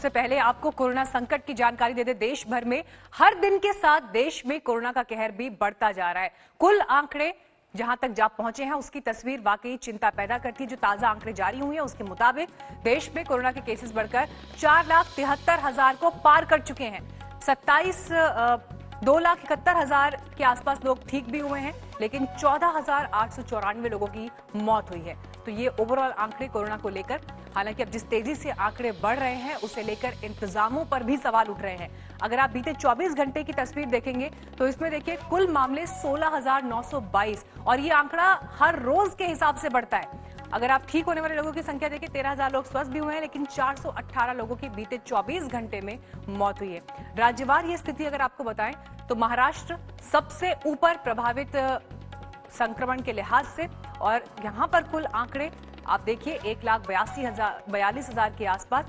सबसे पहले आपको कोरोना संकट की जानकारी दे दे। देश भर में हर दिन के साथ देश में कोरोना का कहर भी बढ़ता जा रहा है। कुल आंकड़े जहां तक जा पहुंचे हैं उसकी तस्वीर वाकई चिंता पैदा करती है। जो ताजा आंकड़े जारी हुए हैं उसके मुताबिक देश में कोरोना के केसेस बढ़कर 4,73,000 को पार कर चुके हैं। 2,71,000 के आसपास लोग ठीक भी हुए हैं, लेकिन 14,894 लोगों की मौत हुई है। तो ये ओवरऑल आंकड़े कोरोना को लेकर, हालांकि अब जिस तेजी से आंकड़े बढ़ रहे हैं उसे लेकर इंतजामों पर भी सवाल उठ रहे हैं। अगर आप बीते 24 घंटे की तस्वीर देखेंगे तो इसमें देखिए कुल मामले 16,922 और ये आंकड़ा हर रोज के हिसाब से बढ़ता है। अगर आप ठीक होने वाले लोगों की संख्या देखिए 13,000 लोग स्वस्थ भी हुए हैं, लेकिन 418 लोगों की बीते 24 घंटे में मौत हुई है। राज्यवार ये स्थिति अगर आपको बताएं तो महाराष्ट्र सबसे ऊपर प्रभावित संक्रमण के लिहाज से, और यहां पर कुल आंकड़े आप देखिए 1,42,000 के आसपास,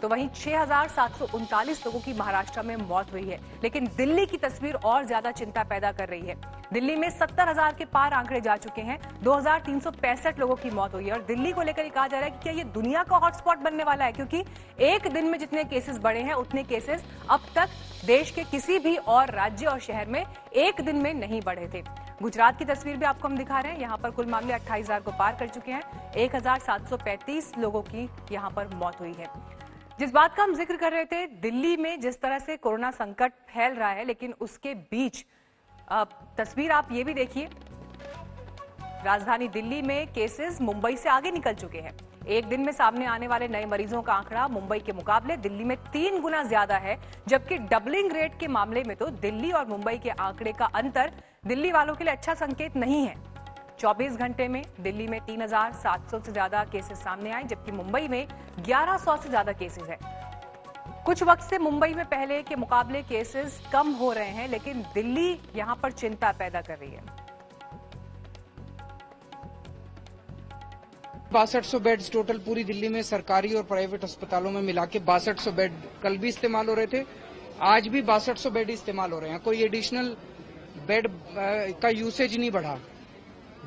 तो वहीं 6,739 लोगों की महाराष्ट्र में मौत हुई है। लेकिन दिल्ली की तस्वीर और ज्यादा चिंता पैदा कर रही है। दिल्ली में 70,000 के पार आंकड़े जा चुके हैं, 2,365 लोगों की मौत हुई है। और दिल्ली को लेकर कहा जा रहा है कि क्या ये दुनिया का हॉटस्पॉट बनने वाला है, क्योंकि एक दिन में जितने केसेस बढ़े हैं उतने केसेस अब तक देश के किसी भी और राज्य और शहर में एक दिन में नहीं बढ़े थे। गुजरात की तस्वीर भी आपको हम दिखा रहे हैं। यहां पर कुल मामले 28,000 को पार कर चुके हैं। 1,735 लोगों की यहां पर मौत हुई है। जिस बात का हम जिक्र कर रहे थे, दिल्ली में जिस तरह से कोरोना संकट फैल रहा है, लेकिन उसके बीच तस्वीर आप ये भी देखिए, राजधानी दिल्ली में केसेस मुंबई से आगे निकल चुके हैं। एक दिन में सामने आने वाले नए मरीजों का आंकड़ा मुंबई के मुकाबले दिल्ली में 3 गुना ज्यादा है, जबकि डबलिंग रेट के मामले में तो दिल्ली और मुंबई के आंकड़े का अंतर दिल्ली वालों के लिए अच्छा संकेत नहीं है। 24 घंटे में दिल्ली में 3,700 से ज्यादा केसेस सामने आए, जबकि मुंबई में 1,100 से ज्यादा केसेस हैं। कुछ वक्त से मुंबई में पहले के मुकाबले केसेस कम हो रहे हैं, लेकिन दिल्ली यहां पर चिंता पैदा कर रही है। 6200 बेड्स टोटल पूरी दिल्ली में सरकारी और प्राइवेट अस्पतालों में मिला के 6200 बेड कल भी इस्तेमाल हो रहे थे, आज भी 6200 बेड इस्तेमाल हो रहे हैं। कोई एडिशनल बेड का यूसेज नहीं बढ़ा,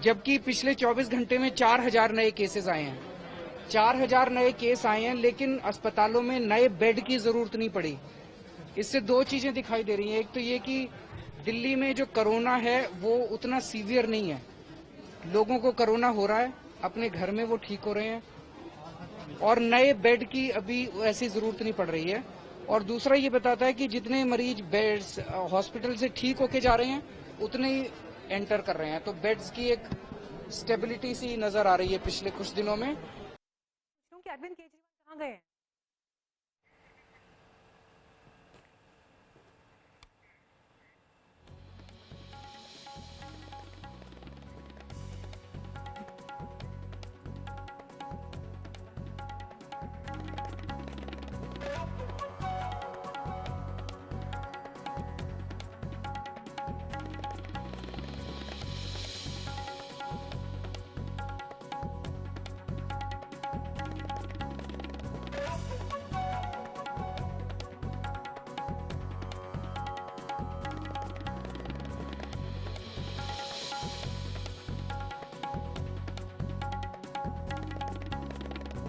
जबकि पिछले 24 घंटे में 4,000 नए केसेस आए हैं। 4,000 नए केस आए हैं, लेकिन अस्पतालों में नए बेड की जरूरत नहीं पड़ी। इससे दो चीजें दिखाई दे रही हैं। एक तो ये कि दिल्ली में जो कोरोना है वो उतना सीवियर नहीं है, लोगों को कोरोना हो रहा है, अपने घर में वो ठीक हो रहे हैं, और नए बेड की अभी ऐसी जरूरत नहीं पड़ रही है। और दूसरा ये बताता है कि जितने मरीज बेड्स हॉस्पिटल से ठीक होके जा रहे हैं उतने ही एंटर कर रहे हैं। तो बेड्स की एक स्टेबिलिटी सी नजर आ रही है पिछले कुछ दिनों में। अरविंद केजरीवाल कहां गए हैं?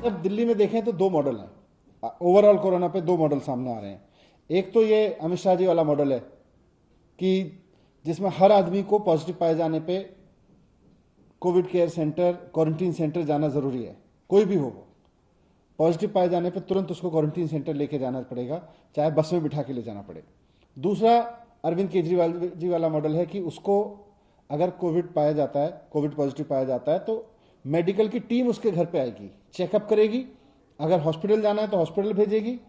जब दिल्ली में देखें तो 2 मॉडल हैं। ओवरऑल कोरोना पे 2 मॉडल सामने आ रहे हैं। एक तो ये अमित शाह जी वाला मॉडल है कि जिसमें हर आदमी को पॉजिटिव पाए जाने पे Covid care centre, quarantine centre जाना जरूरी है। कोई भी हो, पॉजिटिव पाए जाने पे तुरंत उसको क्वारंटीन सेंटर लेके जाना पड़ेगा, चाहे बस में बिठा के ले जाना पड़े। दूसरा अरविंद केजरीवाल जी वाला मॉडल है कि उसको अगर कोविड पाया जाता है, कोविड पॉजिटिव पाया जाता है, तो मेडिकल की टीम उसके घर पे आएगी, चेकअप करेगी। अगर हॉस्पिटल जाना है तो हॉस्पिटल भेजेगी,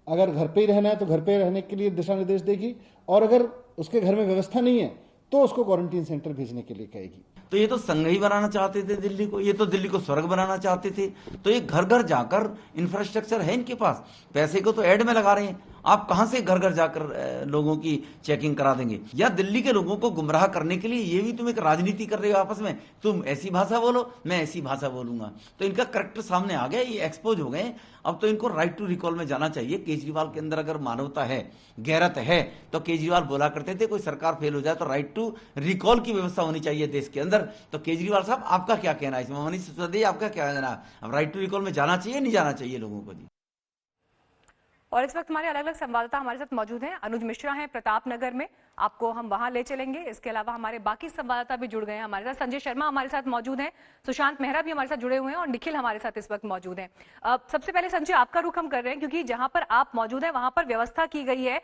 अगर घर पे ही रहना है तो घर पे रहने के लिए दिशा निर्देश देगी, और अगर उसके घर में व्यवस्था नहीं है तो उसको क्वारंटीन सेंटर भेजने के लिए कहेगी। तो ये तो संघ ही बनाना चाहते थे दिल्ली को, ये तो दिल्ली को स्वर्ग बनाना चाहते थे। तो ये घर घर जाकर इंफ्रास्ट्रक्चर है इनके पास, पैसे को तो ऐड में लगा रहे हैं। आप कहां से घर घर जाकर लोगों की चेकिंग करा देंगे? या दिल्ली के लोगों को गुमराह करने के लिए ये भी तुम एक राजनीति कर रहे हो आपस में, तुम ऐसी भाषा बोलो, मैं ऐसी भाषा बोलूंगा। तो इनका करेक्टर सामने आ गया, ये एक्सपोज हो गए। अब तो इनको राइट टू रिकॉल में जाना चाहिए। केजरीवाल के अंदर अगर मानवता है, गैरत है, तो केजरीवाल बोला करते थे कोई सरकार फेल हो जाए तो राइट टू रिकॉल की व्यवस्था होनी चाहिए देश के अंदर। तो केजरीवाल साहब आपका क्या कहना है इसमें? मनीष सिसोदिया आपका क्या कहना है? अब राइट टू रिकॉल में जाना चाहिए, नहीं जाना चाहिए लोगों को? जी, और इस वक्त हमारे अलग अलग संवाददाता हमारे साथ मौजूद हैं। अनुज मिश्रा हैं प्रताप नगर में, आपको हम वहां ले चलेंगे। इसके अलावा हमारे बाकी संवाददाता भी जुड़ गए हैं हमारे साथ। संजय शर्मा हमारे साथ मौजूद हैं, सुशांत मेहरा भी हमारे साथ जुड़े हुए हैं और निखिल हमारे साथ इस वक्त मौजूद हैं। सबसे पहले संजय, आपका रुख हम कर रहे हैं क्योंकि जहां पर आप मौजूद हैं वहां पर व्यवस्था की गई है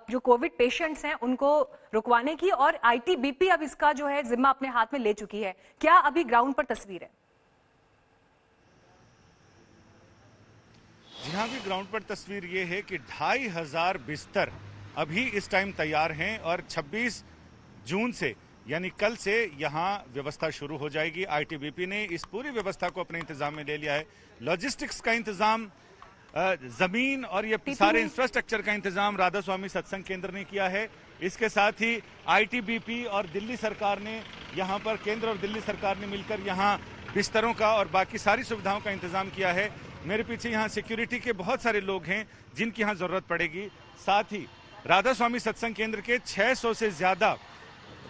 जो कोविड पेशेंट्स हैं उनको रुकवाने की, और आईटीबीपी अब इसका जो है जिम्मा अपने हाथ में ले चुकी है। क्या अभी ग्राउंड पर तस्वीर है? जी हाँ, भी ग्राउंड पर तस्वीर ये है कि 2500 बिस्तर अभी इस टाइम तैयार हैं और 26 जून से यानी कल से यहाँ व्यवस्था शुरू हो जाएगी। आईटीबीपी ने इस पूरी व्यवस्था को अपने इंतजाम में ले लिया है। लॉजिस्टिक्स का इंतजाम, जमीन और ये सारे इंफ्रास्ट्रक्चर का इंतजाम राधा स्वामी सत्संग केंद्र ने किया है। इसके साथ ही आईटीबीपी और दिल्ली सरकार ने यहाँ पर, केंद्र और दिल्ली सरकार ने मिलकर यहाँ बिस्तरों का और बाकी सारी सुविधाओं का इंतजाम किया है। मेरे पीछे यहाँ सिक्योरिटी के बहुत सारे लोग हैं जिनकी यहाँ जरूरत पड़ेगी। साथ ही राधा स्वामी सत्संग केंद्र के 600 से ज्यादा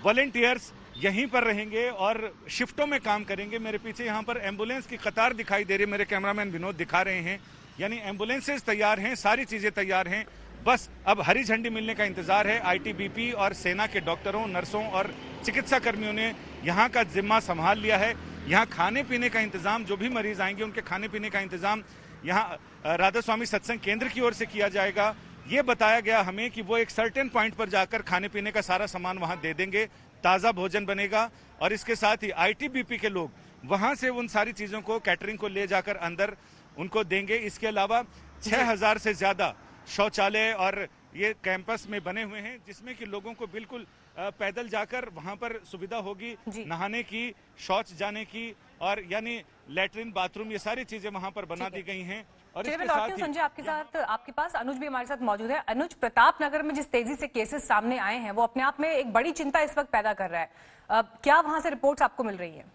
वॉलेंटियर्स यहीं पर रहेंगे और शिफ्टों में काम करेंगे। मेरे पीछे यहाँ पर एम्बुलेंस की कतार दिखाई दे रही है, मेरे कैमरामैन विनोद दिखा रहे हैं। यानी एम्बुलेंसेज तैयार हैं, सारी चीजें तैयार हैं, बस अब हरी झंडी मिलने का इंतजार है। आईटीबीपी और सेना के डॉक्टरों, नर्सों और चिकित्सा कर्मियों ने यहाँ का जिम्मा संभाल लिया है। यहाँ खाने पीने का इंतजाम, जो भी मरीज आएंगे उनके खाने पीने का इंतजाम यहाँ राधा स्वामी सत्संग केंद्र की ओर से किया जाएगा। ये बताया गया हमें कि वो एक सर्टेन पॉइंट पर जाकर खाने पीने का सारा सामान वहां दे देंगे, ताज़ा भोजन बनेगा। और इसके साथ ही आईटीबीपी के लोग वहां से उन सारी चीज़ों को, कैटरिंग को ले जाकर अंदर उनको देंगे। इसके अलावा 6000 से ज़्यादा शौचालय और ये कैंपस में बने हुए हैं जिसमें कि लोगों को बिल्कुल पैदल जाकर वहां पर सुविधा होगी नहाने की, शौच जाने की, और यानी लैट्रिन, बाथरूम, ये सारी चीजें वहां पर बना दी गई हैं। और इसके साथ ही संजय आपके साथ, आपके पास अनुज भी हमारे साथ मौजूद है। अनुज, प्रताप नगर में जिस तेजी से केसेस सामने आए हैं वो अपने आप में एक बड़ी चिंता इस वक्त पैदा कर रहा है। क्या वहां से रिपोर्ट्स आपको मिल रही है?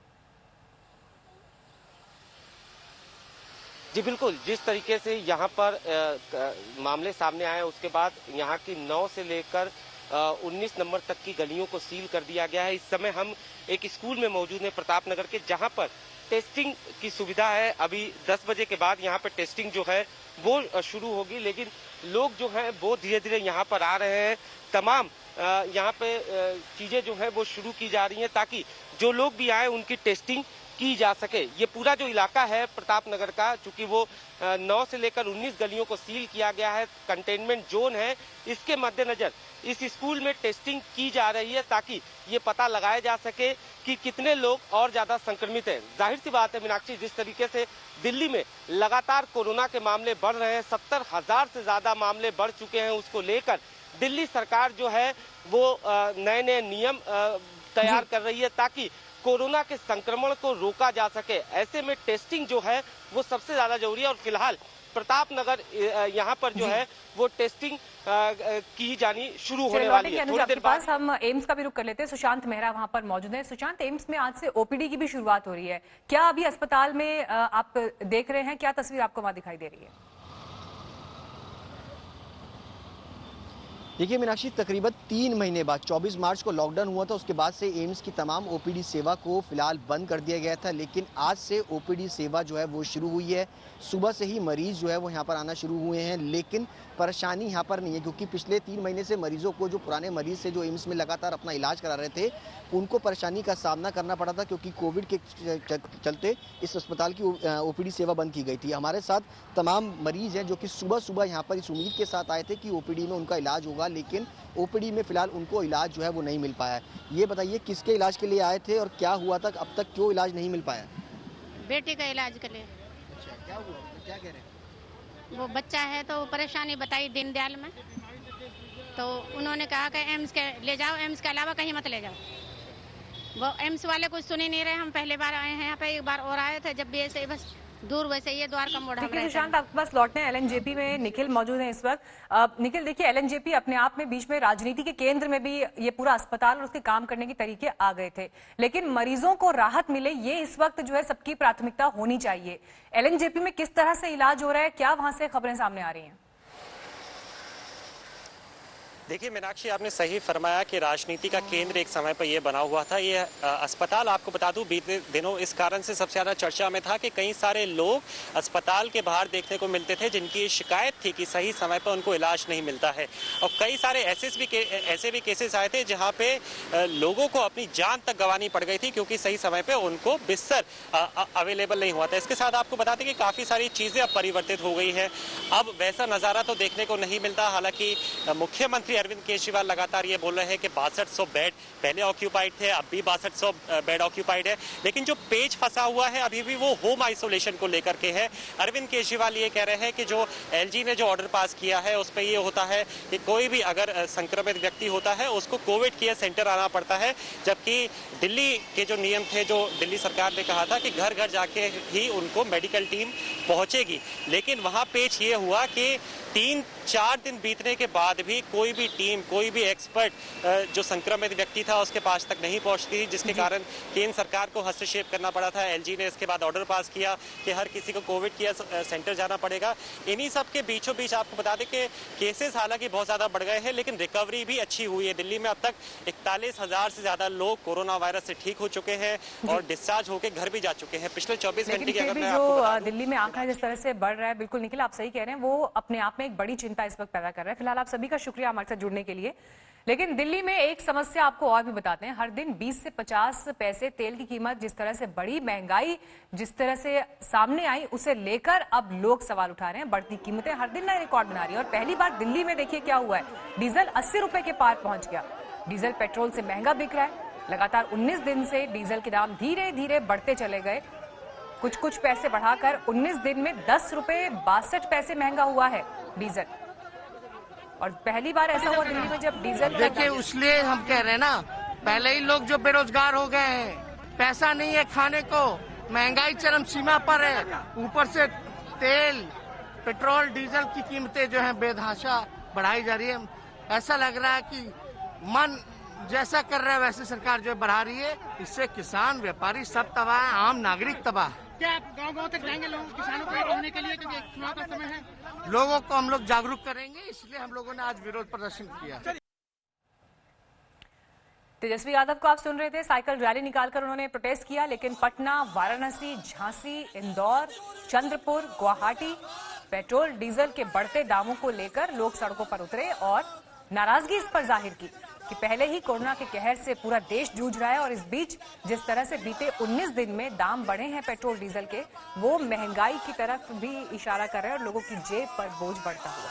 जी बिल्कुल, जिस तरीके से यहाँ पर मामले सामने आए उसके बाद यहाँ की 9 से लेकर 19 नंबर तक की गलियों को सील कर दिया गया है। इस समय हम एक स्कूल में मौजूद हैं प्रताप नगर के, जहाँ पर टेस्टिंग की सुविधा है। अभी 10 बजे के बाद यहाँ पर टेस्टिंग जो है वो शुरू होगी, लेकिन लोग जो हैं वो धीरे धीरे यहाँ पर आ रहे हैं। तमाम यहाँ पे चीजें जो है वो शुरू की जा रही हैं ताकि जो लोग भी आए उनकी टेस्टिंग की जा सके। ये पूरा जो इलाका है प्रताप नगर का, चूंकि वो 9 से लेकर 19 गलियों को सील किया गया है, कंटेनमेंट जोन है, इसके मद्देनजर इस स्कूल में टेस्टिंग की जा रही है ताकि ये पता लगाया जा सके कि कितने लोग और ज्यादा संक्रमित हैं। जाहिर सी बात है मीनाक्षी, जिस तरीके से दिल्ली में लगातार कोरोना के मामले बढ़ रहे हैं, 70,000 से ज्यादा मामले बढ़ चुके हैं, उसको लेकर दिल्ली सरकार जो है वो नए नए नियम तैयार कर रही है ताकि कोरोना के संक्रमण को रोका जा सके। ऐसे में टेस्टिंग जो है वो सबसे ज्यादा जरूरी है और फिलहाल प्रताप नगर यहाँ पर जो है वो टेस्टिंग की जानी शुरू होने वाली है। थोड़ी देर बाद हम एम्स का भी रुख कर लेते हैं। सुशांत मेहरा वहां पर मौजूद है। सुशांत, एम्स में आज से ओपीडी की भी शुरुआत हो रही है, क्या अभी अस्पताल में आप देख रहे हैं, क्या तस्वीर आपको वहां दिखाई दे रही है? देखिए मीनाक्षी, तकरीबन 3 महीने बाद 24 मार्च को लॉकडाउन हुआ था, उसके बाद से एम्स की तमाम ओपीडी सेवा को फिलहाल बंद कर दिया गया था, लेकिन आज से ओपीडी सेवा जो है वो शुरू हुई है। सुबह से ही मरीज जो है वो यहाँ पर आना शुरू हुए हैं, लेकिन परेशानी यहाँ पर नहीं है क्योंकि पिछले 3 महीने से मरीजों को, जो पुराने मरीज से जो एम्स में लगातार अपना इलाज करा रहे थे, उनको परेशानी का सामना करना पड़ा था क्योंकि कोविड के चलते इस अस्पताल की ओपीडी सेवा बंद की गई थी। हमारे साथ तमाम मरीज हैं जो कि सुबह सुबह यहाँ पर इस उम्मीद के साथ आए थे कि ओपीडी में उनका इलाज होगा, लेकिन ओपीडी में फिलहाल उनको इलाज जो है वो नहीं मिल पाया। ये बताइए किसके इलाज के लिए आए थे और क्या हुआ था, अब तक क्यों इलाज नहीं मिल पाया? बेटे का इलाज के लिए। अच्छा, क्या हुआ, क्या कह रहे हैं? वो बच्चा है तो परेशानी बताई दीनदयाल में, तो उन्होंने कहा कि एम्स के ले जाओ, एम्स के अलावा कहीं मत ले जाओ। वो एम्स वाले कुछ सुन ही नहीं रहे। हम पहले बार आए हैं यहाँ पे, एक बार और आए थे जब भी ऐसे बस दूर, वैसे ये द्वारका मोड़ हम रहे। सुशांत, आपके पास लौटने एलएनजेपी में निखिल मौजूद है इस वक्त। निखिल, देखिए एलएनजेपी अपने आप में बीच में राजनीति के केंद्र में भी ये पूरा अस्पताल और उसके काम करने के तरीके आ गए थे, लेकिन मरीजों को राहत मिले ये इस वक्त जो है सबकी प्राथमिकता होनी चाहिए। एलएनजेपी में किस तरह से इलाज हो रहा है, क्या वहां से खबरें सामने आ रही हैं? देखिए मीनाक्षी, आपने सही फरमाया कि राजनीति का केंद्र एक समय पर यह बना हुआ था। ये अस्पताल, आपको बता दूं, बीते दिनों इस कारण से सबसे ज्यादा चर्चा में था कि कई सारे लोग अस्पताल के बाहर देखने को मिलते थे जिनकी शिकायत थी कि सही समय पर उनको इलाज नहीं मिलता है। और कई सारे ऐसे भी केसेस आए थे जहां पे लोगों को अपनी जान तक गंवानी पड़ गई थी क्योंकि सही समय पर उनको बिस्तर अवेलेबल नहीं हुआ था। इसके साथ आपको बता दें कि काफी सारी चीजें अब परिवर्तित हो गई है। अब वैसा नजारा तो देखने को नहीं मिलता। हालांकि मुख्यमंत्री अरविंद केजरीवाल लगातार ये बोल रहे हैं कि 6200 बेड पहले ऑक्यूपाइड थे, अब भी 6200 बेड ऑक्यूपाइड है। लेकिन जो पेच फंसा हुआ है अभी भी वो होम आइसोलेशन को लेकर के है। अरविंद केजरीवाल ये कह रहे हैं कि जो एलजी ने जो ऑर्डर पास किया है उस पर ये होता है कि कोई भी अगर संक्रमित व्यक्ति होता है उसको कोविड केयर सेंटर आना पड़ता है, जबकि दिल्ली के जो नियम थे, जो दिल्ली सरकार ने कहा था कि घर घर जाके ही उनको मेडिकल टीम पहुंचेगी। लेकिन वहां पेच ये हुआ कि 3-4 दिन बीतने के बाद भी कोई भी टीम, कोई भी एक्सपर्ट जो संक्रमित व्यक्ति था उसके पास तक नहीं पहुंचती, जिसके कारण केंद्र सरकार को हस्तक्षेप करना पड़ा था। एलजी ने इसके बाद ऑर्डर पास किया कि हर किसी को कोविड केयर सेंटर जाना पड़ेगा। इन्हीं सब के बीचों बीच आपको बता दें कि केसेस हालांकि बहुत ज्यादा बढ़ गए हैं लेकिन रिकवरी भी अच्छी हुई है। दिल्ली में अब तक 41,000 से ज्यादा लोग कोरोना वायरस से ठीक हो चुके हैं और डिस्चार्ज होकर घर भी जा चुके हैं पिछले 24 घंटे की। अगर मैं आपको बता दूं, दिल्ली में आंकड़ा जिस तरह से बढ़ रहा है, बिल्कुल निखिल आप सही कह रहे हैं, वो अपने आप में एक बड़ी चिंता इस वक्त पैदा कर रहा है। फिलहाल आप सभी का शुक्रिया हमारे साथ जुड़ने के लिए। लेकिन दिल्ली में एक समस्या आपको और भी बताते हैं। हर दिन 20 से 50 पैसे तेल की कीमत जिस तरह से बढ़ी, महंगाई जिस तरह से सामने आई, उसे लेकर अब लोग सवाल उठा रहे हैं। बढ़ती कीमतें हर दिन नए रिकॉर्ड बना रही है और पहली बार दिल्ली में देखिए क्या हुआ है, डीजल 80 रुपए के पार पहुंच गया। डीजल पेट्रोल से महंगा बिक रहा है। लगातार 19 दिन से डीजल के दाम धीरे धीरे बढ़ते चले गए। कुछ पैसे बढ़ाकर 19 दिन में 10 रुपए 62 पैसे महंगा हुआ है डीजल। और पहली बार ऐसा हुआ दिल्ली में जब डीजल, देखिए इसलिए हम कह रहे हैं ना, पहले ही लोग जो बेरोजगार हो गए हैं, पैसा नहीं है खाने को, महंगाई चरम सीमा पर है, ऊपर से तेल, पेट्रोल, डीजल की कीमतें जो हैं बेतहाशा बढ़ाई जा रही है। ऐसा लग रहा है कि मन जैसा कर रहा है वैसे सरकार जो बढ़ा रही है। इससे किसान, व्यापारी सब तबाह है, आम नागरिक तबाह। क्या आप गांव-गांव तक जाएंगे लोगों, किसानों को रोकने के लिए, क्योंकि चुनाव का समय है? लोगों को हम लोग जागरूक करेंगे, इसलिए हम लोगों ने आज विरोध प्रदर्शन किया। तेजस्वी यादव को आप सुन रहे थे, साइकिल रैली निकालकर उन्होंने प्रोटेस्ट किया। लेकिन पटना, वाराणसी, झांसी, इंदौर, चंद्रपुर, गुवाहाटी पेट्रोल डीजल के बढ़ते दामों को लेकर लोग सड़कों पर उतरे और नाराजगी इस पर जाहिर की कि पहले ही कोरोना के कहर से पूरा देश जूझ रहा है और इस बीच जिस तरह से बीते 19 दिन में दाम बढ़े हैं पेट्रोल डीजल के, वो महंगाई की तरफ भी इशारा कर रहे हैं और लोगों की जेब पर बोझ बढ़ता हुआ।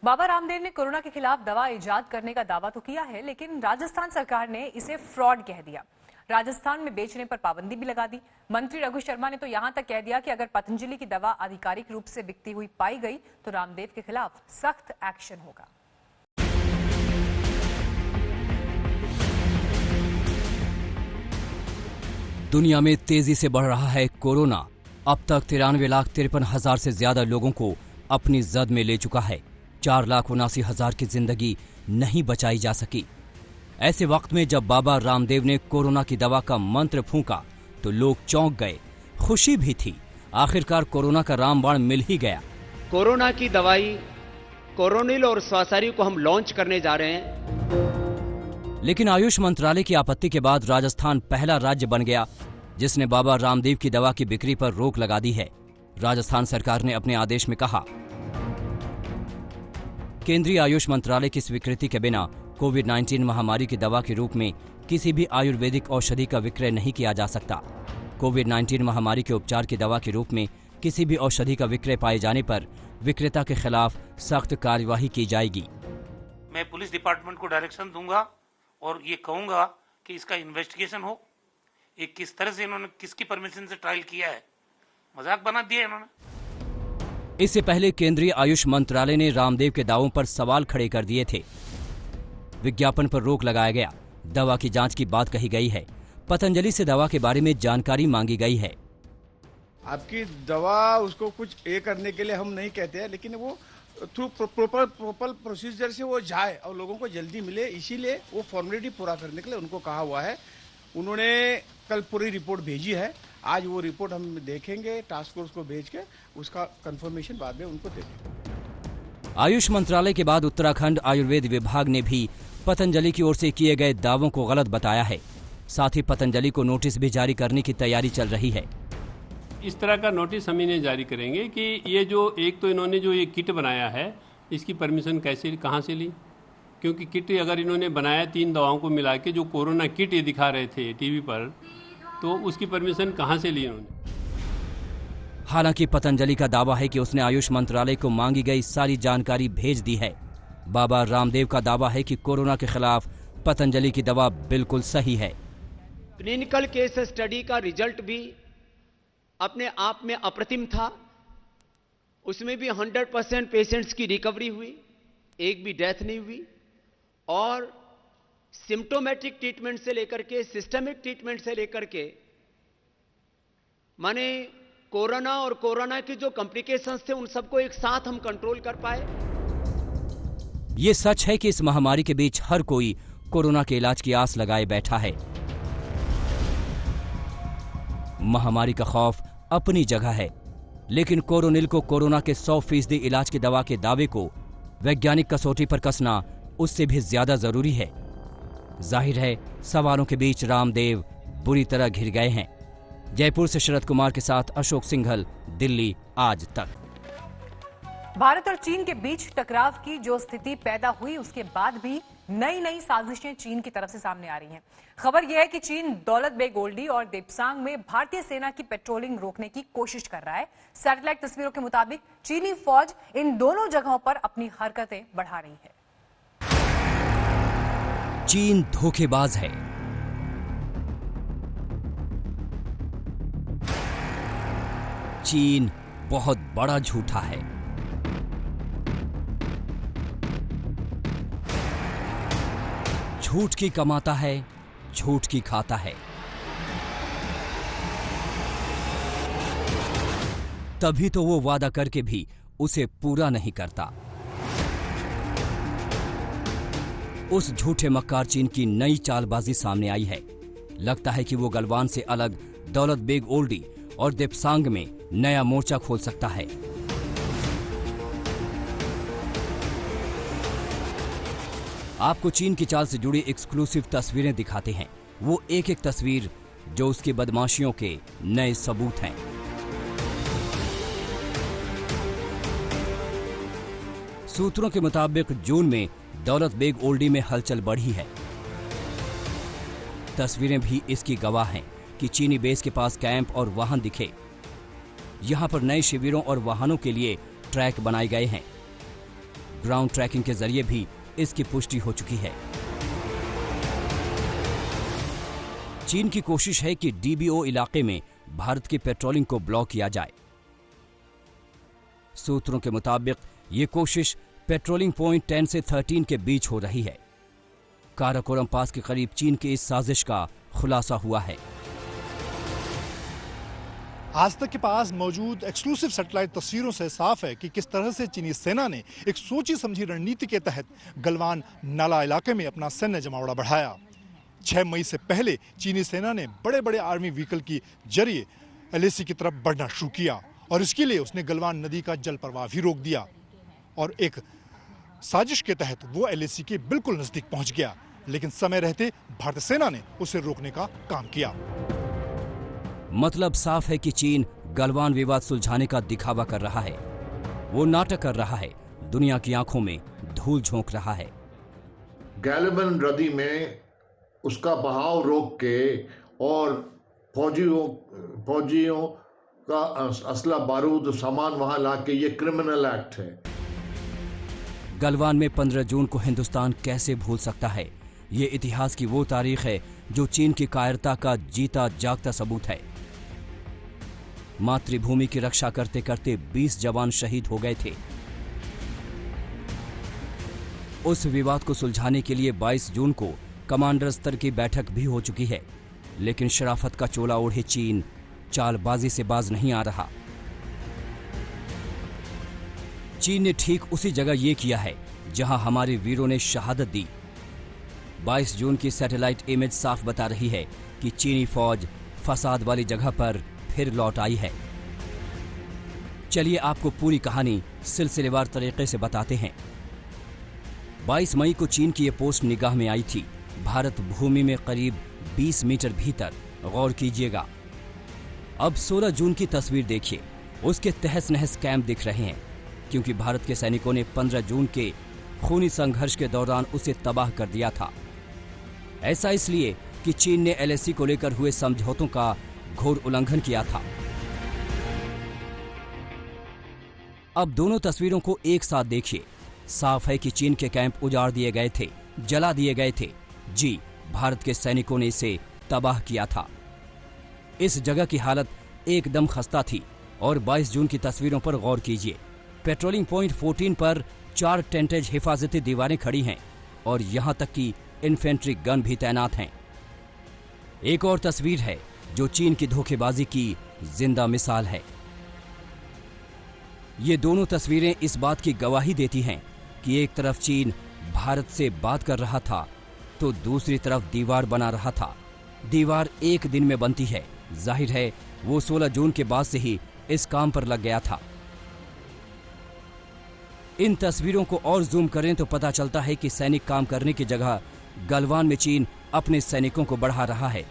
बाबा रामदेव ने कोरोना के खिलाफ दवा इजाद करने का दावा तो किया है, लेकिन राजस्थान सरकार ने इसे फ्रॉड कह दिया। राजस्थान में बेचने पर पाबंदी भी लगा दी। मंत्री रघु शर्मा ने तो यहां तक कह दिया कि अगर पतंजलि की दवा आधिकारिक रूप से बिकती हुई पाई गई तो रामदेव के खिलाफ सख्त एक्शन होगा। दुनिया में तेजी से बढ़ रहा है कोरोना। अब तक 93,53,000 से ज्यादा लोगों को अपनी जद में ले चुका है। 4,79,000 की जिंदगी नहीं बचाई जा सकी। ऐसे वक्त में जब बाबा रामदेव ने कोरोना की दवा का मंत्र फूंका तो लोग चौंक गए। खुशी भी थी, आखिरकार कोरोना का रामबाण मिल ही गया। कोरोना की दवाई कोरोनिल और स्वासारी को हम लॉन्च करने जा रहे हैं। लेकिन आयुष मंत्रालय की आपत्ति के बाद राजस्थान पहला राज्य बन गया जिसने बाबा रामदेव की दवा की बिक्री पर रोक लगा दी है। राजस्थान सरकार ने अपने आदेश में कहा, केंद्रीय आयुष मंत्रालय की स्वीकृति के बिना कोविड-19 महामारी की दवा के रूप में किसी भी आयुर्वेदिक औषधि का विक्रय नहीं किया जा सकता। कोविड-19 महामारी के उपचार की दवा के रूप में किसी भी औषधि का विक्रय पाए जाने पर विक्रेता के खिलाफ सख्त कार्यवाही की जाएगी। मैं पुलिस डिपार्टमेंट को डायरेक्शन दूंगा और ये कहूंगा कि इसका इन्वेस्टिगेशन हो। ये किस तरह से इन्होंने किसकी परमिशन से ट्रायल किया है, मजाक बना दिया इन्होंने। इससे पहले केंद्रीय आयुष मंत्रालय ने रामदेव के दावों पर सवाल खड़े कर दिए थे। विज्ञापन पर रोक लगाया गया, दवा की जांच की बात कही गई है, पतंजलि से दवा के बारे में जानकारी मांगी गई है। आपकी दवा उसको कुछ करने के लिए हम नहीं कहते हैं, लेकिन वो थ्रू प्रॉपर प्रोसीजर से वो जाए और लोगों को जल्दी मिले, इसीलिए वो फॉर्मेलिटी पूरा करने के लिए उनको कहा हुआ है। उन्होंने कल पूरी रिपोर्ट भेजी है, आज वो रिपोर्ट हम देखेंगे, टास्क फोर्स को भेज के उसका कंफर्मेशन बाद में उनको देंगे। आयुष मंत्रालय के बाद उत्तराखंड आयुर्वेद विभाग ने भी पतंजलि की ओर से किए गए दावों को गलत बताया है। साथ ही पतंजलि को नोटिस भी जारी करने की तैयारी चल रही है। इस तरह का नोटिस हम इन्हें जारी करेंगे कि ये जो एक तो इन्होंने जो ये किट बनाया है इसकी परमिशन कहाँ से ली, क्योंकि किट अगर इन्होंने बनाया 3 दवाओं को मिला के जो कोरोना किट ये दिखा रहे थे टीवी पर, तो उसकी परमिशन कहाँ से ली इन्होंने। हालांकि पतंजलि का दावा है कि उसने आयुष मंत्रालय को मांगी गई सारी जानकारी भेज दी है। बाबा रामदेव का दावा है कि कोरोना के खिलाफ पतंजलि की दवा बिल्कुल सही है। क्लिनिकल केस स्टडी का रिजल्ट भी अपने आप में अप्रतिम था। उसमें भी 100% पेशेंट्स की रिकवरी हुई, एक भी डेथ नहीं हुई। और सिम्टोमेटिक ट्रीटमेंट से लेकर के सिस्टमिक ट्रीटमेंट से लेकर के माने कोरोना और कोरोना की जो कॉम्प्लिकेशंस थे उन सबको एक साथ हम कंट्रोल कर पाए। ये सच है कि इस महामारी के बीच हर कोई कोरोना के इलाज की आस लगाए बैठा है। महामारी का खौफ अपनी जगह है, लेकिन कोरोनिल को कोरोना के 100% इलाज की दवा के दावे को वैज्ञानिक कसौटी पर कसना उससे भी ज्यादा जरूरी है। जाहिर है सवालों के बीच रामदेव बुरी तरह घिर गए हैं। जयपुर से शरद कुमार के साथ अशोक सिंघल, दिल्ली आज तक। भारत और चीन के बीच टकराव की जो स्थिति पैदा हुई उसके बाद भी नई साजिशें चीन की तरफ से सामने आ रही हैं। खबर यह है कि चीन दौलत बेग ओल्डी और देपसांग में भारतीय सेना की पेट्रोलिंग रोकने की कोशिश कर रहा है। सैटेलाइट तस्वीरों के मुताबिक चीनी फौज इन दोनों जगहों पर अपनी हरकतें बढ़ा रही है। चीन धोखेबाज है। चीन बहुत बड़ा झूठा है। झूठ की कमाता है, झूठ की खाता है। तभी तो वो वादा करके भी उसे पूरा नहीं करता। उस झूठे मक्कार चीन की नई चालबाजी सामने आई है। लगता है कि वो गलवान से अलग दौलत बेग ओल्डी और देपसांग में नया मोर्चा खोल सकता है। आपको चीन की चाल से जुड़ी एक्सक्लूसिव तस्वीरें दिखाते हैं। वो एक एक तस्वीर जो उसकी बदमाशियों के नए सबूत हैं। सूत्रों के मुताबिक जून में दौलत बेग ओल्डी में हलचल बढ़ी है। तस्वीरें भी इसकी गवाह हैं कि चीनी बेस के पास कैंप और वाहन दिखे। यहां पर नए शिविरों और वाहनों के लिए ट्रैक बनाए गए हैं। ग्राउंड ट्रैकिंग के जरिए भी इसकी पुष्टि हो चुकी है। चीन की कोशिश है कि डीबीओ इलाके में भारत की पेट्रोलिंग को ब्लॉक किया जाए। सूत्रों के मुताबिक ये कोशिश पेट्रोलिंग पॉइंट 10 से 13 के बीच हो रही है। काराकोरम पास के करीब चीन की इस साजिश का खुलासा हुआ है। आज तक के पास मौजूद एक्सक्लूसिव सैटेलाइट तस्वीरों से साफ है कि किस तरह से चीनी सेना ने एक सोची समझी रणनीति के तहत गलवान नाला इलाके में अपना सैन्य जमावड़ा बढ़ाया। 6 मई से पहले चीनी सेना ने बड़े बड़े आर्मी व्हीकल की जरिए एलएसी की तरफ बढ़ना शुरू किया और इसके लिए उसने गलवान नदी का जल प्रवाह भी रोक दिया और एक साजिश के तहत वो एलएसी के बिल्कुल नजदीक पहुंच गया, लेकिन समय रहते भारतीय सेना ने उसे रोकने का काम किया। मतलब साफ है कि चीन गलवान विवाद सुलझाने का दिखावा कर रहा है। वो नाटक कर रहा है, दुनिया की आंखों में धूल झोंक रहा है। गैलवन नदी में उसका बहाव रोक के और फौजियों का असला बारूद सामान वहां लाके ये क्रिमिनल एक्ट है। गलवान में 15 जून को हिंदुस्तान कैसे भूल सकता है। ये इतिहास की वो तारीख है जो चीन की कायरता का जीता जागता सबूत है। मातृभूमि की रक्षा करते करते 20 जवान शहीद हो गए थे। उस विवाद को सुलझाने के लिए 22 जून को कमांडर स्तर की बैठक भी हो चुकी है, लेकिन शराफत का चोला ओढ़े चीन चालबाजी से बाज नहीं आ रहा। चीन ने ठीक उसी जगह ये किया है जहां हमारे वीरों ने शहादत दी। 22 जून की सैटेलाइट इमेज साफ बता रही है कि चीनी फौज फसाद वाली जगह पर फिर लौट आई है। चलिए आपको पूरी कहानी सिलसिलेवार तरीके से बताते हैं। 22 मई को चीन की ये पोस्ट निगाह में आई थी। भारत भूमि में करीब 20 मीटर भीतर, गौर कीजिएगा। अब 16 जून की तस्वीर देखिए, उसके तहस नहस कैंप दिख रहे हैं, क्योंकि भारत के सैनिकों ने 15 जून के खूनी संघर्ष के दौरान उसे तबाह कर दिया था। ऐसा इसलिए कि चीन ने LAC को लेकर हुए समझौतों का घोर उल्लंघन किया था। अब दोनों तस्वीरों को एक साथ देखिए। साफ है कि चीन के कैंप उजाड़ दिए गए थे, जला दिए गए थे। जी, भारत के सैनिकों ने इसे तबाह किया था। इस जगह की हालत एकदम खस्ता थी। और 22 जून की तस्वीरों पर गौर कीजिए। पेट्रोलिंग पॉइंट 14 पर 4 टेंटेज हिफाजती दीवारें खड़ी हैं और यहां तक कि इन्फेंट्री गन भी तैनात हैं। एक और तस्वीर है जो चीन की धोखेबाजी की जिंदा मिसाल है। ये दोनों तस्वीरें इस बात की गवाही देती हैं कि एक तरफ चीन भारत से बात कर रहा था तो दूसरी तरफ दीवार बना रहा था। दीवार एक दिन में बनती है। जाहिर है वो 16 जून के बाद से ही इस काम पर लग गया था। इन तस्वीरों को और जूम करें तो पता चलता है कि सैनिक काम करने की जगह गलवान में चीन अपने सैनिकों को बढ़ा रहा है।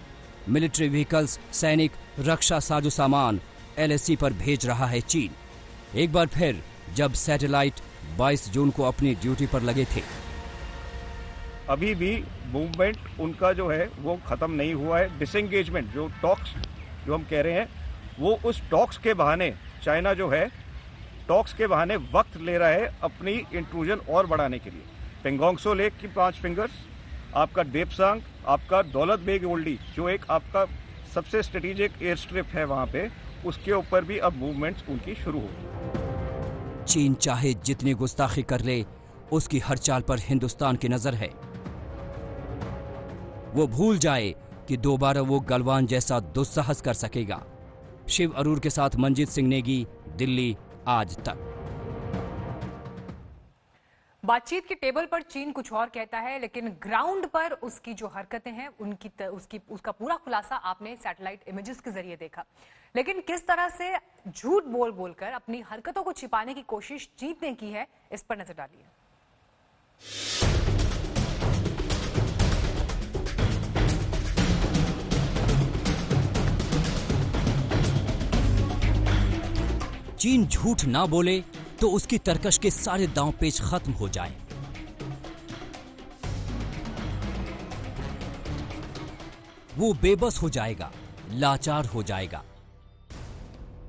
मिलिट्री व्हीकल्स, सैनिक, रक्षा साजो सामान LAC पर भेज रहा है चीन। एक बार फिर जब सैटेलाइट 22 जून को अपनी ड्यूटी पर लगे थे। अभी भी मूवमेंट उनका जो है वो खत्म नहीं हुआ है। डिसएंगेजमेंट जो टॉक्स जो हम कह रहे हैं, वो उस टॉक्स के बहाने चाइना जो है टॉक्स के बहाने वक्त ले रहा है अपनी इंट्रूजन और बढ़ाने के लिए। पेंगोंगसो लेक की 5 फिंगर्स, आपका देपसांग, आपका दौलत बेग ओल्डी जो एक आपका सबसे स्ट्रेटेजिक एयर स्ट्रिप है वहां पे, उसके ऊपर भी अब मूवमेंट्स उनकी शुरू हो। चीन चाहे जितनी गुस्ताखी कर ले, उसकी हर चाल पर हिंदुस्तान की नजर है। वो भूल जाए कि दोबारा वो गलवान जैसा दुस्साहस कर सकेगा। शिव अरूर के साथ मंजीत सिंह नेगी, दिल्ली आज तक। बातचीत के टेबल पर चीन कुछ और कहता है, लेकिन ग्राउंड पर उसकी जो हरकतें हैं उसका पूरा खुलासा आपने सैटेलाइट इमेजेस के जरिए देखा। लेकिन किस तरह से झूठ बोल बोलकर अपनी हरकतों को छिपाने की कोशिश चीन ने की है, इस पर नजर डालिए। चीन झूठ ना बोले तो उसकी तरकश के सारे दांव पेच खत्म हो जाएं। वो बेबस हो जाएगा, लाचार हो जाएगा।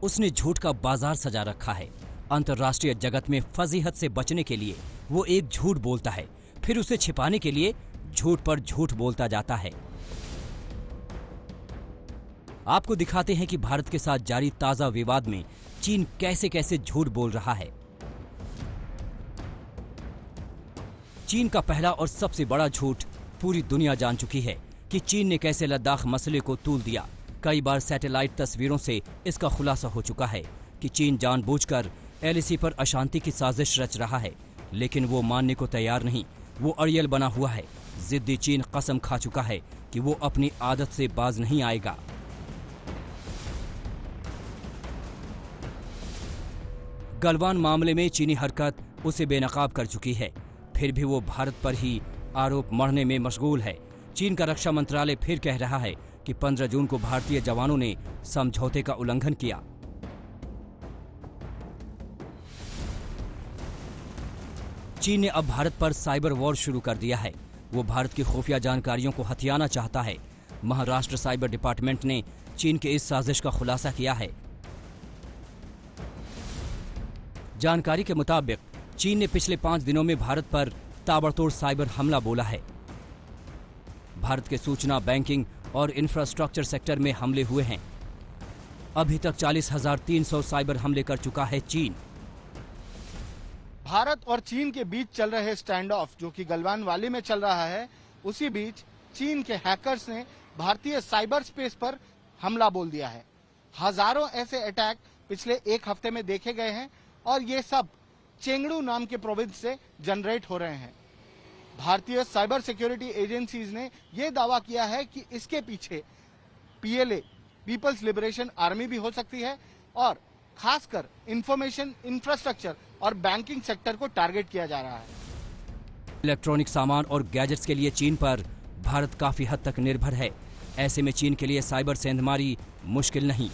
उसने झूठ का बाजार सजा रखा है। अंतर्राष्ट्रीय जगत में फजीहत से बचने के लिए वो एक झूठ बोलता है, फिर उसे छिपाने के लिए झूठ पर झूठ बोलता जाता है। आपको दिखाते हैं कि भारत के साथ जारी ताजा विवाद में चीन कैसे कैसे झूठ बोल रहा है। चीन का पहला और सबसे बड़ा झूठ पूरी दुनिया जान चुकी है कि चीन ने कैसे लद्दाख मसले को तूल दिया। कई बार सैटेलाइट तस्वीरों से इसका खुलासा हो चुका है कि चीन जानबूझकर LAC पर अशांति की साजिश रच रहा है, लेकिन वो मानने को तैयार नहीं। वो अड़ियल बना हुआ है। जिद्दी चीन कसम खा चुका है कि वो अपनी आदत से बाज नहीं आएगा। गलवान मामले में चीनी हरकत उसे बेनकाब कर चुकी है, फिर भी वो भारत पर ही आरोप मढ़ने में मशगूल है। चीन का रक्षा मंत्रालय फिर कह रहा है कि 15 जून को भारतीय जवानों ने समझौते का उल्लंघन किया। चीन ने अब भारत पर साइबर वॉर शुरू कर दिया है। वो भारत की खुफिया जानकारियों को हथियाना चाहता है। महाराष्ट्र साइबर डिपार्टमेंट ने चीन के इस साजिश का खुलासा किया है। जानकारी के मुताबिक चीन ने पिछले 5 दिनों में भारत पर ताबड़तोड़ साइबर हमला बोला है। भारत के सूचना, बैंकिंग और इंफ्रास्ट्रक्चर सेक्टर में हमले हुए हैं। अभी तक 40,300 साइबर हमले कर चुका है चीन। भारत और चीन के बीच चल रहे स्टैंड ऑफ जो कि गलवान वाली में चल रहा है, उसी बीच चीन के हैकर्स ने भारतीय साइबर स्पेस पर हमला बोल दिया है। हजारों ऐसे अटैक पिछले 1 हफ्ते में देखे गए हैं और ये सब चेंगड़ू नाम के प्रोविंस से जनरेट हो रहे हैं। भारतीय साइबर सिक्योरिटी एजेंसीज ने यह दावा किया है कि इसके पीछे PLA, पीपल्स लिबरेशन आर्मी भी हो सकती है और खासकर इंफॉर्मेशन इंफ्रास्ट्रक्चर और बैंकिंग सेक्टर को टारगेट किया जा रहा है। इलेक्ट्रॉनिक सामान और गैजेट्स के लिए चीन पर भारत काफी हद तक निर्भर है। ऐसे में चीन के लिए साइबर सेंधमारी मुश्किल नहीं।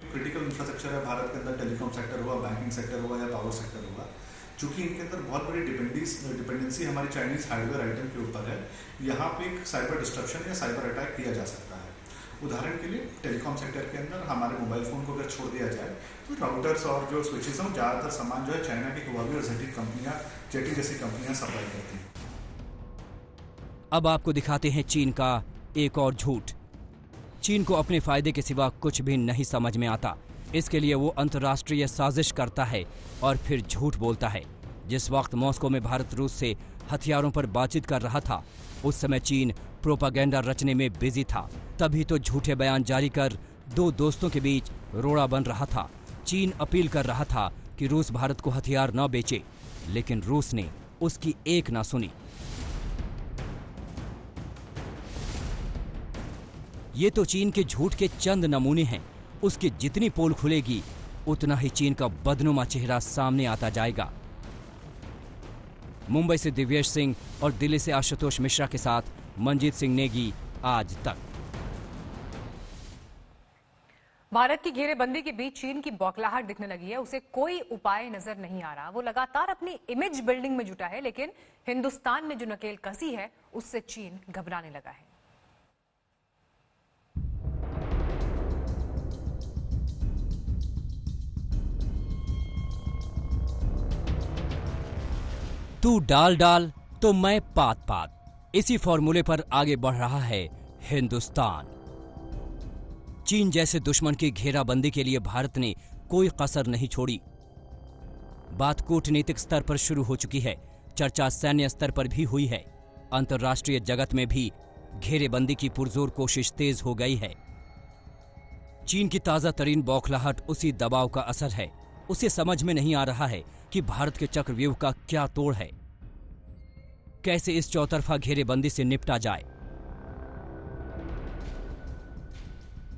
क्रिटिकल इंफ्रास्ट्रक्चर है भारत के अंदर, टेलीकॉम सेक्टर हुआ, बैंकिंग सेक्टर हुआ या पावर सेक्टर हुआ, चूंकि इनके अंदर बहुत बड़ी डिपेंडेंसी हमारी चाइनीज हार्डवेयर आइटम के ऊपर है, यहाँ पे एक साइबर डिस्ट्रक्शन या साइबर अटैक किया जा सकता है। उदाहरण के लिए टेलीकॉम सेक्टर के अंदर हमारे मोबाइल फोन को अगर छोड़ दिया जाए तो राउटर्स और जो स्विचेस हैं ज़्यादातर सामान जो है चाइना की हुआवी और जेटी जैसी कंपनियां सप्लाई करती हैं। अब आपको दिखाते हैं चीन का एक और झूठ। चीन को अपने फायदे के सिवा कुछ भी नहीं समझ में आता। इसके लिए वो अंतर्राष्ट्रीय साजिश करता है और फिर झूठ बोलता है। जिस वक्त मॉस्को में भारत रूस से हथियारों पर बातचीत कर रहा था, उस समय चीन प्रोपागेंडा रचने में बिजी था। तभी तो झूठे बयान जारी कर दो दोस्तों के बीच रोड़ा बन रहा था। चीन अपील कर रहा था कि रूस भारत को हथियार न बेचे, लेकिन रूस ने उसकी एक ना सुनी। ये तो चीन के झूठ के चंद नमूने हैं। उसकी जितनी पोल खुलेगी उतना ही चीन का बदनुमा चेहरा सामने आता जाएगा। मुंबई से दिव्येश सिंह और दिल्ली से आशुतोष मिश्रा के साथ मंजीत सिंह नेगी, आज तक। भारत की घेरेबंदी के बीच चीन की बौखलाहट दिखने लगी है। उसे कोई उपाय नजर नहीं आ रहा। वो लगातार अपनी इमेज बिल्डिंग में जुटा है, लेकिन हिंदुस्तान ने जो नकेल कसी है उससे चीन घबराने लगा है। तू डाल डाल तो मैं पात पात, इसी फॉर्मूले पर आगे बढ़ रहा है हिंदुस्तान। चीन जैसे दुश्मन की घेराबंदी के लिए भारत ने कोई कसर नहीं छोड़ी। बात कूटनीतिक स्तर पर शुरू हो चुकी है, चर्चा सैन्य स्तर पर भी हुई है। अंतर्राष्ट्रीय जगत में भी घेरेबंदी की पुरजोर कोशिश तेज हो गई है। चीन की ताजा तरीन बौखलाहट उसी दबाव का असर है। उसे समझ में नहीं आ रहा है कि भारत के चक्रव्यूह का क्या तोड़ है, कैसे इस चौतरफा घेरेबंदी से निपटा जाए।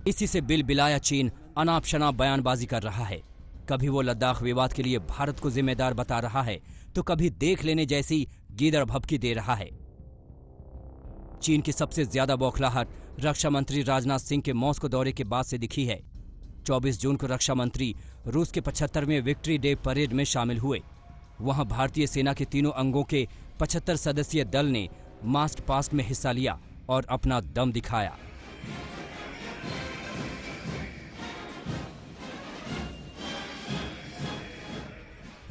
इसी से बिलबिलाया चीन अनाप शनाप बयानबाजी कर रहा है। कभी वो लद्दाख विवाद के लिए भारत को जिम्मेदार बता रहा है, तो कभी देख लेने जैसी गीदड़ भभकी दे रहा है। चीन की सबसे ज्यादा बौखलाहट रक्षा मंत्री राजनाथ सिंह के मॉस्को दौरे के बाद से दिखी है। 24 जून को रक्षा मंत्री रूस के 75वें विक्ट्री डे परेड में शामिल हुए। वहां भारतीय सेना के तीनों अंगों के 75 सदस्यीय दल ने मास्ट पास्ट में हिस्सा लिया और अपना दम दिखाया।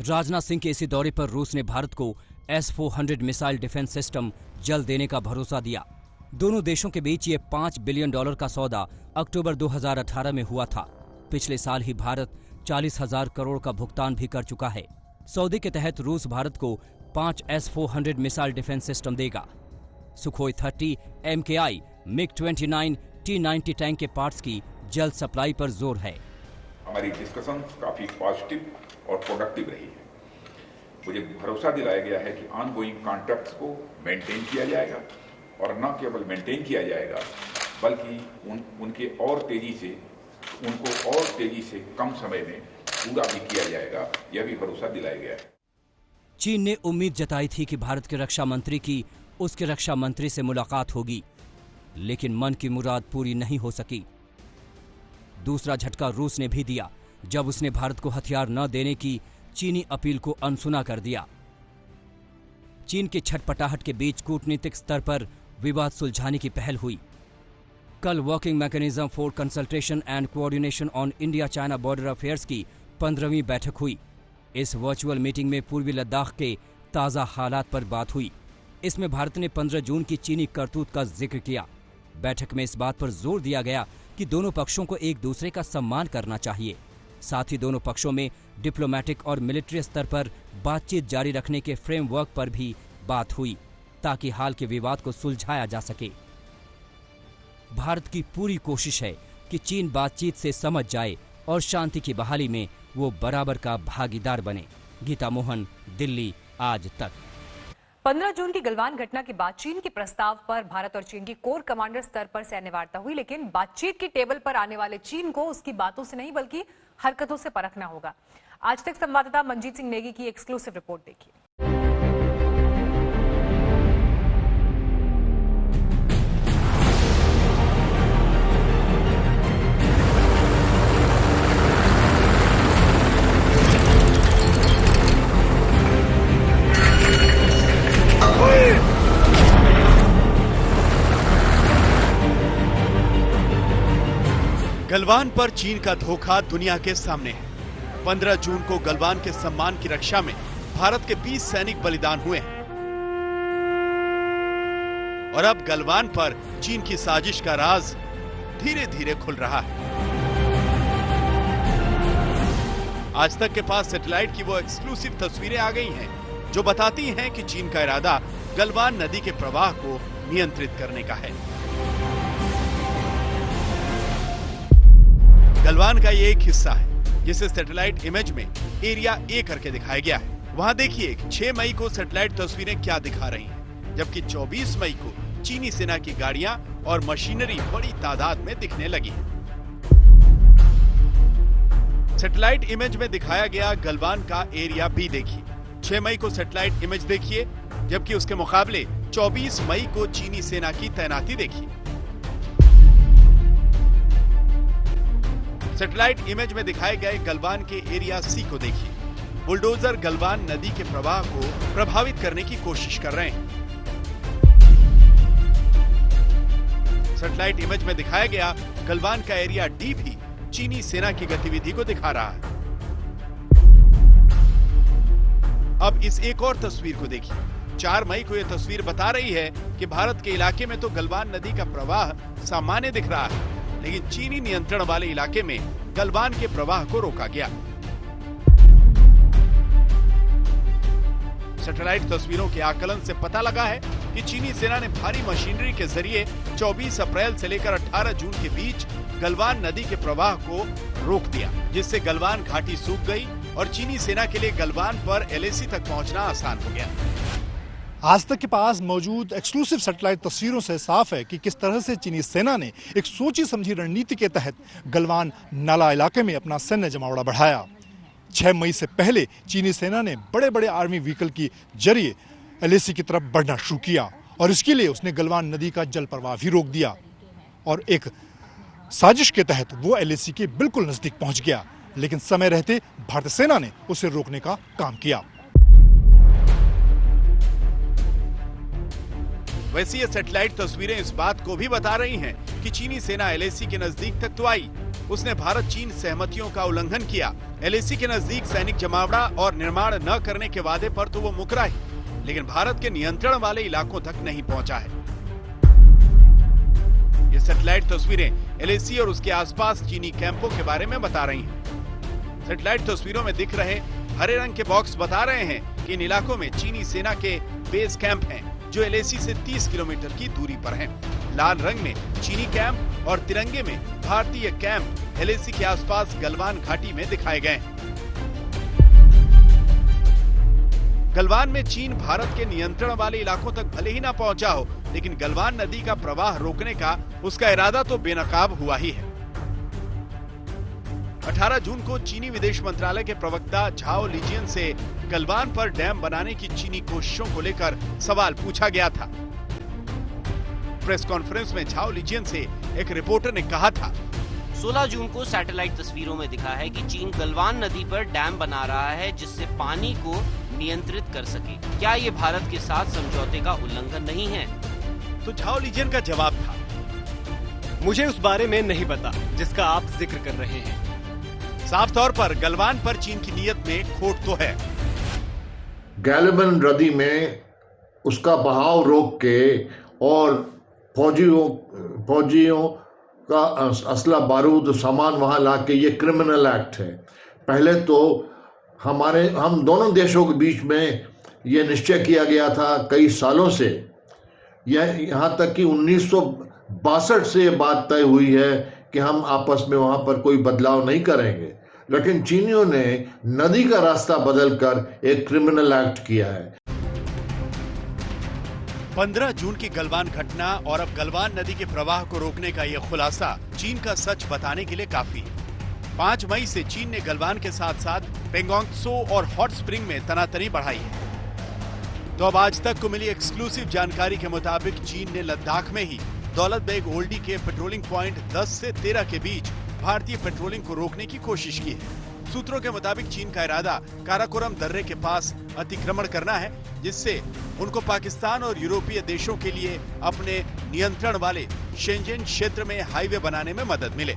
राजनाथ सिंह के इसी दौरे पर रूस ने भारत को S-400 मिसाइल डिफेंस सिस्टम जल्द देने का भरोसा दिया। दोनों देशों के बीच ये $5 बिलियन का सौदा अक्टूबर 2018 में हुआ था। पिछले साल ही भारत 40,000 करोड़ का भुगतान भी कर चुका है। सौदे के तहत रूस भारत को 5 S-400 मिसाइल डिफेंस सिस्टम देगा। Sukhoi 30, MKI, MiG-29, T-90 tank के पार्ट्स की जल्द सप्लाई पर जोर है। हमारी डिस्कशन काफी पॉजिटिव और प्रोडक्टिव रही है। मुझे भरोसा दिलाया गया है कि ऑनगोइंग कॉन्ट्रैक्ट्स को मेंटेन किया जाएगा और न केवल मेंटेन किया जाएगा बल्कि उनको और तेजी से कम समय में पूरा भी किया जाएगा, यह भी भरोसा दिलाया गया है। चीन ने उम्मीद जताई थी कि भारत के रक्षा मंत्री की उसके रक्षा मंत्री से मुलाकात होगी, लेकिन मन की मुराद पूरी नहीं हो सकी। दूसरा झटका रूस ने भी दिया जब उसने भारत को हथियार न देने की चीनी अपील को अनसुना कर दिया। चीन की छटपटाहट के बीच कूटनीतिक स्तर पर विवाद सुलझाने की पहल हुई। कल working mechanism for consultation and coordination on India China border affairs की 15वीं बैठक हुई। इस वर्चुअल मीटिंग में पूर्वी लद्दाख के ताज़ा हालात पर बात हुई। इसमें भारत ने 15 जून की चीनी करतूत का जिक्र किया। बैठक में इस बात पर जोर दिया गया कि दोनों पक्षों को एक दूसरे का सम्मान करना चाहिए। साथ ही दोनों पक्षों में डिप्लोमेटिक और मिलिट्री स्तर पर बातचीत जारी रखने के फ्रेमवर्क पर भी बात हुई ताकि हाल के विवाद को सुलझाया जा सके। भारत की पूरी कोशिश है कि चीन बातचीत से समझ जाए और शांति की बहाली में वो बराबर का भागीदार बने। गीता मोहन, दिल्ली, आज तक। 15 जून की गलवान घटना के बाद चीन के प्रस्ताव पर भारत और चीन की कोर कमांडर स्तर पर सैन्य वार्ता हुई, लेकिन बातचीत की टेबल पर आने वाले चीन को उसकी बातों से नहीं बल्कि हरकतों से परखना होगा। आज तक संवाददाता मंजीत सिंह नेगी की एक्सक्लूसिव रिपोर्ट देखिए। गलवान पर चीन का धोखा दुनिया के सामने है। 15 जून को गलवान के सम्मान की रक्षा में भारत के 20 सैनिक बलिदान हुए हैं और अब गलवान पर चीन की साजिश का राज धीरे धीरे खुल रहा है। आज तक के पास सैटेलाइट की वो एक्सक्लूसिव तस्वीरें आ गई हैं जो बताती हैं कि चीन का इरादा गलवान नदी के प्रवाह को नियंत्रित करने का है। गलवान का ये एक हिस्सा है जिसे सैटेलाइट इमेज में एरिया ए करके दिखाया गया है। वहां देखिए 6 मई को सैटेलाइट तस्वीरें क्या दिखा रही हैं, जबकि 24 मई को चीनी सेना की गाड़ियां और मशीनरी बड़ी तादाद में दिखने लगी है। सैटेलाइट इमेज में दिखाया गया गलवान का एरिया बी देखिए। 6 मई को सैटेलाइट इमेज देखिए, जबकि उसके मुकाबले 24 मई को चीनी सेना की तैनाती देखिए। सैटेलाइट इमेज में दिखाए गए गलवान के एरिया सी को देखिए। बुलडोजर गलवान नदी के प्रवाह को प्रभावित करने की कोशिश कर रहे हैं। सैटेलाइट इमेज में दिखाया गया गलवान का एरिया डी भी चीनी सेना की गतिविधि को दिखा रहा है। अब इस एक और तस्वीर को देखिए। 4 मई को यह तस्वीर बता रही है कि भारत के इलाके में तो गलवान नदी का प्रवाह सामान्य दिख रहा है, लेकिन चीनी नियंत्रण वाले इलाके में गलवान के प्रवाह को रोका गया। सैटेलाइट तस्वीरों के आकलन से पता लगा है कि चीनी सेना ने भारी मशीनरी के जरिए 24 अप्रैल से लेकर 18 जून के बीच गलवान नदी के प्रवाह को रोक दिया, जिससे गलवान घाटी सूख गई और चीनी सेना के लिए गलवान पर LAC तक पहुंचना आसान हो गया। आज तक के पास मौजूद एक्सक्लूसिव सैटेलाइट तस्वीरों से साफ है कि किस तरह से चीनी सेना ने एक सोची समझी रणनीति के तहत गलवान नाला इलाके में अपना सैन्य जमावड़ा बढ़ाया। 6 मई से पहले चीनी सेना ने बड़े बड़े आर्मी व्हीकल के जरिए LAC की तरफ बढ़ना शुरू किया और इसके लिए उसने गलवान नदी का जल प्रवाह भी रोक दिया और एक साजिश के तहत वो LAC के बिल्कुल नजदीक पहुंच गया, लेकिन समय रहते भारतीय सेना ने उसे रोकने का काम किया। वैसे ये सैटेलाइट तस्वीरें इस बात को भी बता रही हैं कि चीनी सेना LAC के नजदीक तक तो आई, उसने भारत चीन सहमतियों का उल्लंघन किया। LAC के नजदीक सैनिक जमावड़ा और निर्माण न करने के वादे पर तो वो मुकरा ही, लेकिन भारत के नियंत्रण वाले इलाकों तक नहीं पहुंचा है। ये सैटेलाइट तस्वीरें LAC और उसके आसपास चीनी कैंपों के बारे में बता रही हैं। सैटेलाइट तस्वीरों में दिख रहे हरे रंग के बॉक्स बता रहे हैं कि इन इलाकों में चीनी सेना के बेस कैंप हैं, जो LAC से 30 किलोमीटर की दूरी पर हैं। लाल रंग में चीनी कैंप और तिरंगे में भारतीय कैंप LAC के आसपास गलवान घाटी में दिखाए गए। गलवान में चीन भारत के नियंत्रण वाले इलाकों तक भले ही ना पहुंचा हो, लेकिन गलवान नदी का प्रवाह रोकने का उसका इरादा तो बेनकाब हुआ ही है। 18 जून को चीनी विदेश मंत्रालय के प्रवक्ता झाओ लिजियन से गलवान पर डैम बनाने की चीनी कोशिशों को लेकर सवाल पूछा गया था। प्रेस कॉन्फ्रेंस में झाओ लिजियन से एक रिपोर्टर ने कहा था, 16 जून को सैटेलाइट तस्वीरों में दिखा है कि चीन गलवान नदी पर डैम बना रहा है जिससे पानी को नियंत्रित कर सके। क्या ये भारत के साथ समझौते का उल्लंघन नहीं है? तो झाओ लिजियन का जवाब था, मुझे उस बारे में नहीं पता जिसका आप जिक्र कर रहे हैं। साफ तौर पर गलवान पर चीन की नीयत में खोट तो है। गलवान नदी में उसका बहाव रोक के और फौजियों का असला बारूद सामान वहां ला के ये क्रिमिनल एक्ट है। पहले तो हम दोनों देशों के बीच में ये निश्चय किया गया था कई सालों से, यहाँ तक कि 1962 से ये बात तय हुई है कि हम आपस में वहां पर कोई बदलाव नहीं करेंगे, लेकिन चीनियों ने नदी का रास्ता बदलकर एक क्रिमिनल एक्ट किया है। 15 जून की गलवान घटना और अब गलवान नदी के प्रवाह को रोकने का यह खुलासा चीन का सच बताने के लिए काफी है। 5 मई से चीन ने गलवान के साथ साथ पेंगोंग त्सो और हॉट स्प्रिंग में तनातनी बढ़ाई है। तो अब आज तक को मिली एक्सक्लूसिव जानकारी के मुताबिक चीन ने लद्दाख में ही दौलत बेग ओल्डी के पेट्रोलिंग पॉइंट 10 से 13 के बीच भारतीय पेट्रोलिंग को रोकने की कोशिश की है। सूत्रों के मुताबिक चीन का इरादा काराकोरम दर्रे के पास अतिक्रमण करना है, जिससे उनको पाकिस्तान और यूरोपीय देशों के लिए अपने नियंत्रण वाले शेंजन क्षेत्र में हाईवे बनाने में मदद मिले।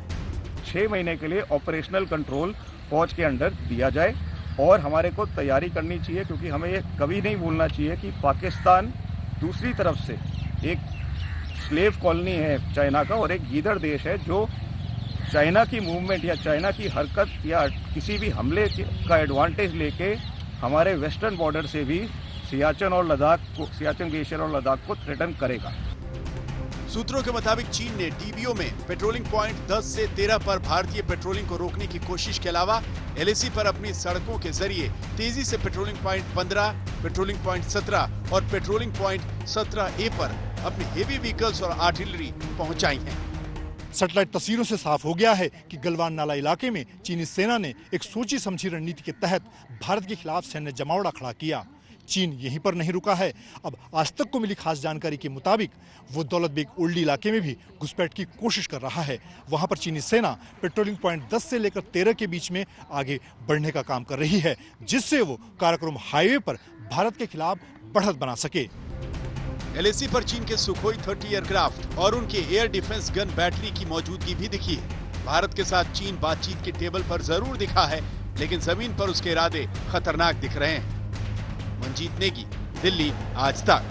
6 महीने के लिए ऑपरेशनल कंट्रोल फौज के अंडर दिया जाए और हमारे को तैयारी करनी चाहिए, क्योंकि हमें ये कभी नहीं भूलना चाहिए कि पाकिस्तान दूसरी तरफ से एक स्लेव कॉलोनी है चाइना का और एक गीदड़ देश है जो चाइना की मूवमेंट या चाइना की हरकत या किसी भी हमले का एडवांटेज लेके हमारे वेस्टर्न बॉर्डर से भी सियाचिन ग्लेशियर और लद्दाख को थ्रेटन करेगा। सूत्रों के मुताबिक चीन ने डीबीओ में पेट्रोलिंग पॉइंट 10 से 13 पर भारतीय पेट्रोलिंग को रोकने की कोशिश के अलावा एलएसी पर अपनी सड़कों के जरिए तेजी से पेट्रोलिंग पॉइंट 15, पेट्रोलिंग पॉइंट 17 और पेट्रोलिंग पॉइंट 17A पर अपनी हेवी व्हीकल्स और आर्टिलरी पहुंचाई है। सैटेलाइट तस्वीरों से साफ हो गया है कि गलवान नाला इलाके में चीनी सेना ने एक सोची समझी रणनीति के तहत भारत के खिलाफ सैन्य जमावड़ा खड़ा किया। चीन यहीं पर नहीं रुका है। अब आज तक को मिली खास जानकारी के मुताबिक वो दौलत बेग ओल्डी इलाके में भी घुसपैठ की कोशिश कर रहा है। वहां पर चीनी सेना पेट्रोलिंग पॉइंट 10 से लेकर 13 के बीच में आगे बढ़ने का काम कर रही है, जिससे वो काराकोरम हाईवे पर भारत के खिलाफ बढ़त बना सके। एलएसी पर चीन के सुखोई 30 एयरक्राफ्ट और उनके एयर डिफेंस गन बैटरी की मौजूदगी भी दिखी है। भारत के साथ चीन बातचीत के टेबल पर जरूर दिखा है, लेकिन जमीन पर उसके इरादे खतरनाक दिख रहे हैं। मंजीत नेगी, दिल्ली, आज तक।